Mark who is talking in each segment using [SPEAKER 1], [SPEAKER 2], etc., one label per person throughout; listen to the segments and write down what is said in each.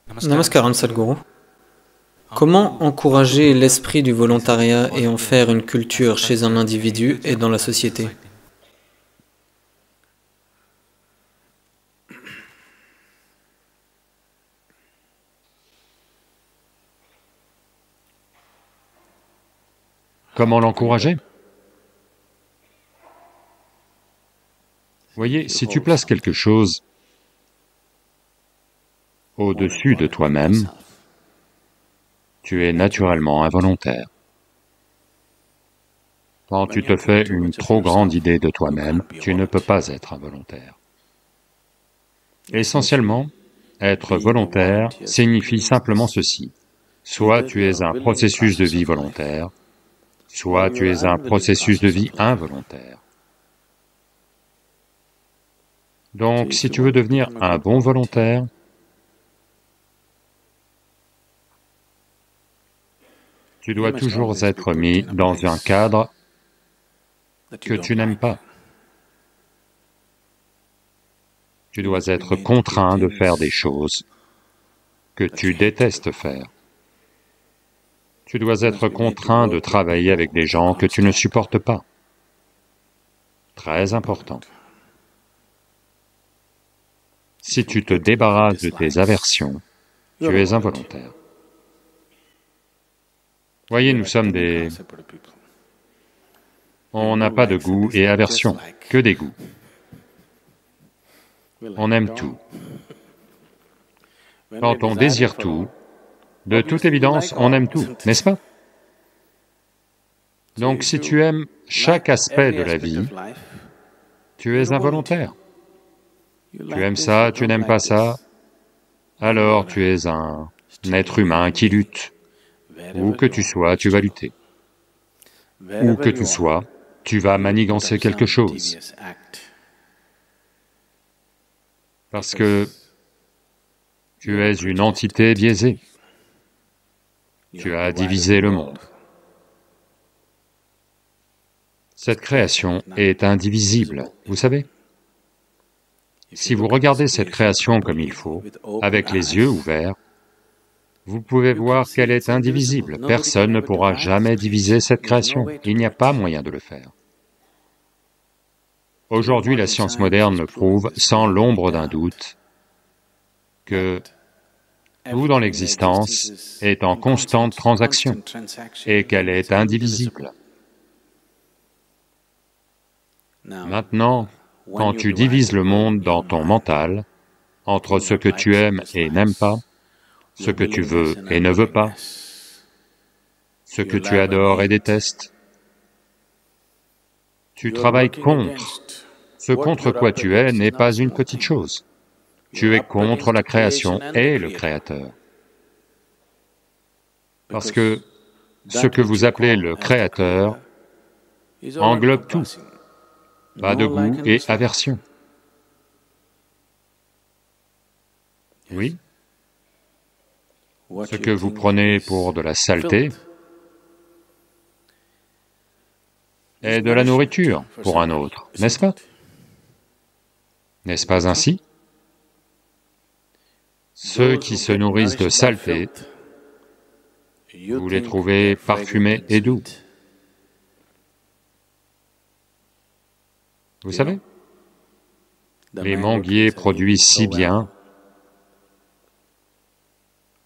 [SPEAKER 1] Namaskaram Sadhguru. Comment encourager l'esprit du volontariat et en faire une culture chez un individu et dans la société?
[SPEAKER 2] Comment l'encourager? Voyez, si tu places quelque chose au-dessus de toi-même, tu es naturellement involontaire. Quand tu te fais une trop grande idée de toi-même, tu ne peux pas être involontaire. Essentiellement, être volontaire signifie simplement ceci. Soit tu es un processus de vie volontaire, soit tu es un processus de vie involontaire. Donc, si tu veux devenir un bon volontaire, tu dois toujours être mis dans un cadre que tu n'aimes pas. Tu dois être contraint de faire des choses que tu détestes faire. Tu dois être contraint de travailler avec des gens que tu ne supportes pas. Très important. Si tu te débarrasses de tes aversions, tu es involontaire. Voyez, nous sommes des... On n'a pas de goût et aversion, que des goûts. On aime tout. Quand on désire tout, de toute évidence, on aime tout, n'est-ce pas? Donc si tu aimes chaque aspect de la vie, tu es involontaire. Tu aimes ça, tu n'aimes pas ça, alors tu es un être humain qui lutte. Où que tu sois, tu vas lutter. Où que tu sois, tu vas manigancer quelque chose. Parce que tu es une entité biaisée. Tu as divisé le monde. Cette création est indivisible, vous savez? Si vous regardez cette création comme il faut, avec les yeux ouverts, vous pouvez voir qu'elle est indivisible. Personne ne pourra jamais diviser cette création. Il n'y a pas moyen de le faire. Aujourd'hui, la science moderne me prouve, sans l'ombre d'un doute, que tout dans l'existence est en constante transaction et qu'elle est indivisible. Maintenant, quand tu divises le monde dans ton mental, entre ce que tu aimes et n'aimes pas, ce que tu veux et ne veux pas, ce que tu adores et détestes, tu travailles contre. Ce contre quoi tu es n'est pas une petite chose. Tu es contre la création et le Créateur. Parce que ce que vous appelez le Créateur englobe tout. Pas de goût et aversion. Oui? Ce que vous prenez pour de la saleté est de la nourriture pour un autre, n'est-ce pas? N'est-ce pas ainsi? Ceux qui se nourrissent de saleté, vous les trouvez parfumés et doux. Vous savez, les manguiers produisent si bien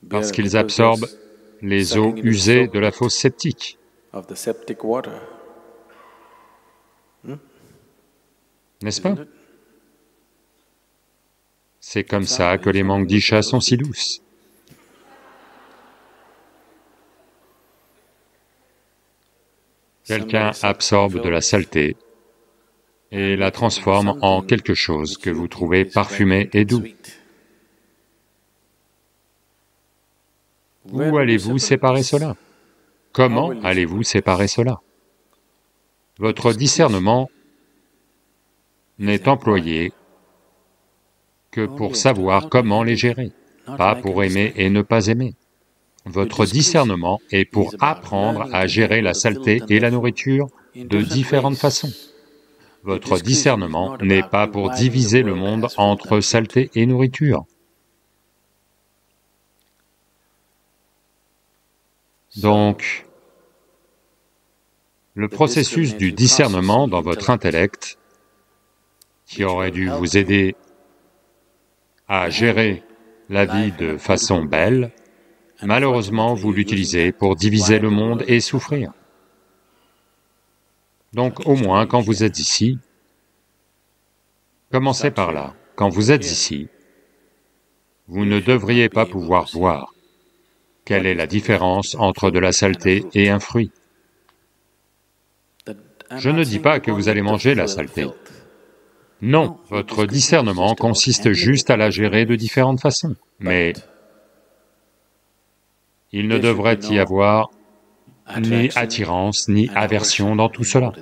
[SPEAKER 2] parce qu'ils absorbent les eaux usées de la fosse septique. N'est-ce pas? C'est comme ça que les mangues sont si douces. Quelqu'un absorbe de la saleté et la transforme en quelque chose que vous trouvez parfumé et doux. Où allez-vous séparer cela? Comment allez-vous séparer cela? Votre discernement n'est employé que pour savoir comment les gérer, pas pour aimer et ne pas aimer. Votre discernement est pour apprendre à gérer la saleté et la nourriture de différentes façons. Votre discernement n'est pas pour diviser le monde entre saleté et nourriture. Donc, le processus du discernement dans votre intellect, qui aurait dû vous aider à gérer la vie de façon belle, malheureusement vous l'utilisez pour diviser le monde et souffrir. Donc au moins quand vous êtes ici, commencez par là. Quand vous êtes ici, vous ne devriez pas pouvoir voir quelle est la différence entre de la saleté et un fruit. Je ne dis pas que vous allez manger la saleté. Non, votre discernement consiste juste à la gérer de différentes façons, mais il ne devrait y avoir ni attirance ni aversion dans tout cela.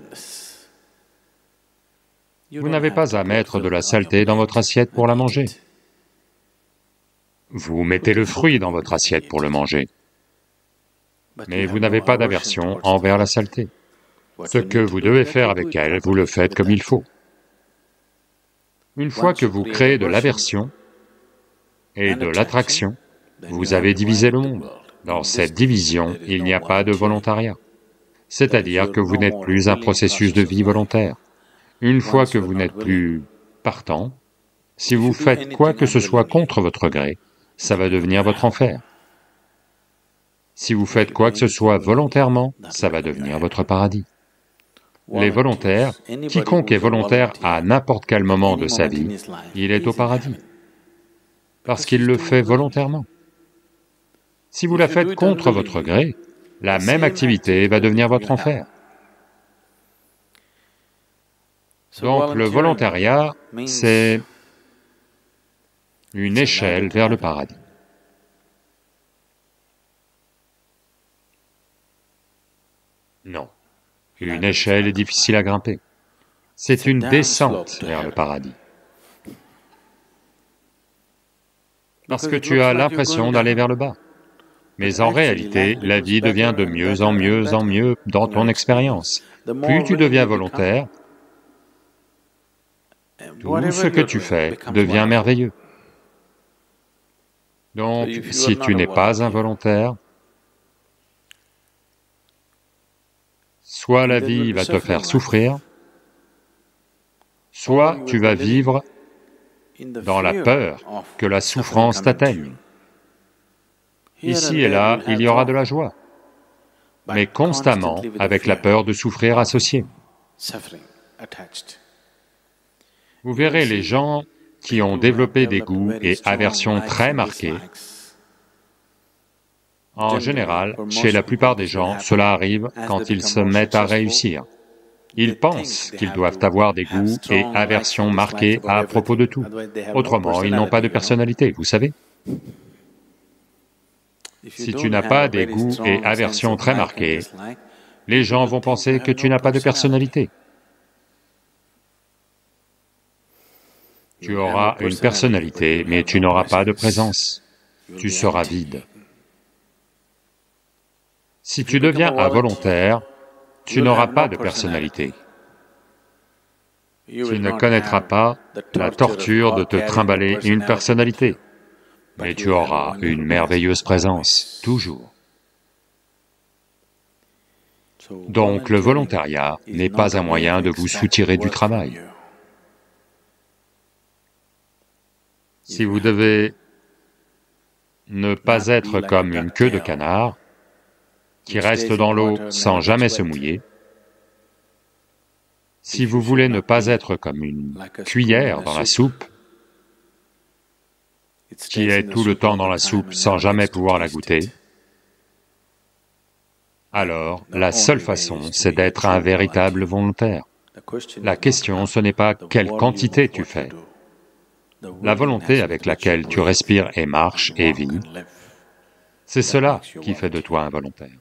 [SPEAKER 2] Vous n'avez pas à mettre de la saleté dans votre assiette pour la manger. Vous mettez le fruit dans votre assiette pour le manger, mais vous n'avez pas d'aversion envers la saleté. Ce que vous devez faire avec elle, vous le faites comme il faut. Une fois que vous créez de l'aversion et de l'attraction, vous avez divisé le monde. Dans cette division, il n'y a pas de volontariat. C'est-à-dire que vous n'êtes plus un processus de vie volontaire. Une fois que vous n'êtes plus partant, si vous faites quoi que ce soit contre votre gré, ça va devenir votre enfer. Si vous faites quoi que ce soit volontairement, ça va devenir votre paradis. Les volontaires, quiconque est volontaire à n'importe quel moment de sa vie, il est au paradis, parce qu'il le fait volontairement. Si vous la faites contre votre gré, la même activité va devenir votre enfer. Donc le volontariat, c'est une échelle vers le paradis. Non, une échelle est difficile à grimper. C'est une descente vers le paradis. Parce que tu as l'impression d'aller vers le bas. Mais en réalité, la vie devient de mieux en mieux dans ton expérience. Plus tu deviens volontaire, tout ce que tu fais devient merveilleux. Donc, si tu n'es pas involontaire, soit la vie va te faire souffrir, soit tu vas vivre dans la peur que la souffrance t'atteigne. Ici et là, il y aura de la joie, mais constamment avec la peur de souffrir associée. Vous verrez les gens qui ont développé des goûts et aversions très marqués. En général, chez la plupart des gens, cela arrive quand ils se mettent à réussir. Ils pensent qu'ils doivent avoir des goûts et aversions marqués à propos de tout. Autrement, ils n'ont pas de personnalité, vous savez. Si tu n'as pas des goûts et aversions très marqués, les gens vont penser que tu n'as pas de personnalité. Tu auras une personnalité, mais tu n'auras pas de présence. Tu seras vide. Si tu deviens involontaire, tu n'auras pas de personnalité. Tu ne connaîtras pas la torture de te trimballer une personnalité, mais tu auras une merveilleuse présence, toujours. Donc le volontariat n'est pas un moyen de vous soutirer du travail. Si vous devez ne pas être comme une queue de canard qui reste dans l'eau sans jamais se mouiller, si vous voulez ne pas être comme une cuillère dans la soupe, qui est tout le temps dans la soupe sans jamais pouvoir la goûter, alors la seule façon, c'est d'être un véritable volontaire. La question, ce n'est pas quelle quantité tu fais. La volonté avec laquelle tu respires et marches et vis, c'est cela qui fait de toi un volontaire.